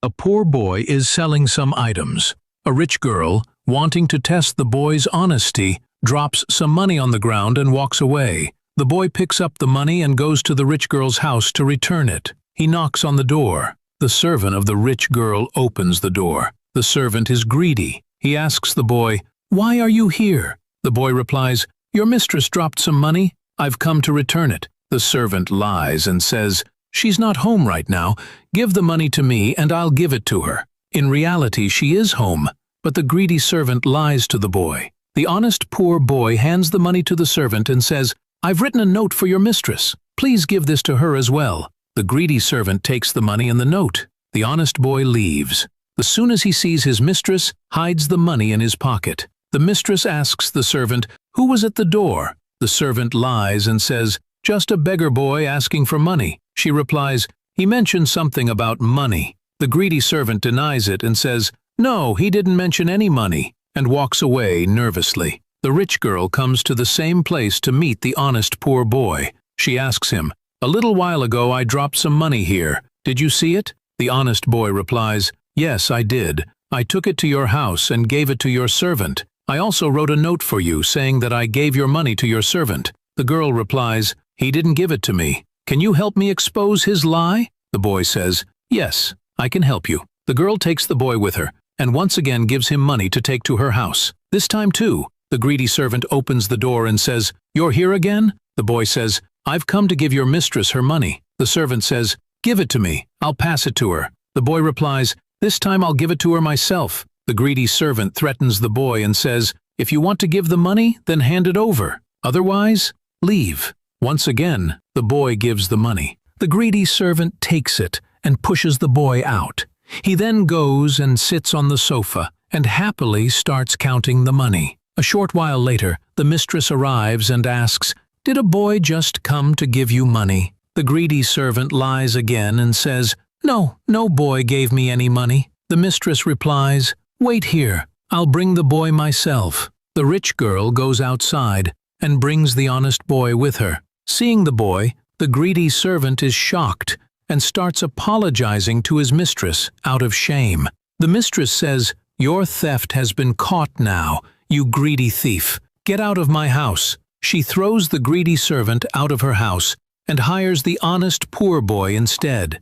A poor boy is selling some items. A rich girl, wanting to test the boy's honesty, drops some money on the ground and walks away. The boy picks up the money and goes to the rich girl's house to return it. He knocks on the door. The servant of the rich girl opens the door. The servant is greedy. He asks the boy, "Why are you here?" The boy replies, "Your mistress dropped some money. I've come to return it." The servant lies and says, "She's not home right now. Give the money to me and I'll give it to her." In reality, she is home, but the greedy servant lies to the boy. The honest poor boy hands the money to the servant and says, "I've written a note for your mistress. Please give this to her as well." The greedy servant takes the money and the note. The honest boy leaves. As soon as he sees his mistress, hides the money in his pocket. The mistress asks the servant, "Who was at the door?" The servant lies and says, "Just a beggar boy asking for money." She replies, "He mentioned something about money." The greedy servant denies it and says, "No, he didn't mention any money," and walks away nervously. The rich girl comes to the same place to meet the honest poor boy. She asks him, "A little while ago I dropped some money here. Did you see it?" The honest boy replies, "Yes, I did. I took it to your house and gave it to your servant. I also wrote a note for you saying that I gave your money to your servant." The girl replies, "He didn't give it to me. Can you help me expose his lie?" The boy says, "Yes, I can help you." The girl takes the boy with her and once again gives him money to take to her house. This time too, the greedy servant opens the door and says, "You're here again?" The boy says, "I've come to give your mistress her money." The servant says, "Give it to me. I'll pass it to her." The boy replies, "This time I'll give it to her myself." The greedy servant threatens the boy and says, "If you want to give the money, then hand it over. Otherwise, leave." Once again, the boy gives the money. The greedy servant takes it and pushes the boy out. He then goes and sits on the sofa and happily starts counting the money. A short while later, the mistress arrives and asks, "Did a boy just come to give you money?" The greedy servant lies again and says, "No, no boy gave me any money." The mistress replies, "Wait here, I'll bring the boy myself." The rich girl goes outside and brings the honest boy with her. Seeing the boy, the greedy servant is shocked and starts apologizing to his mistress out of shame. The mistress says, "Your theft has been caught now, you greedy thief. Get out of my house." She throws the greedy servant out of her house and hires the honest poor boy instead.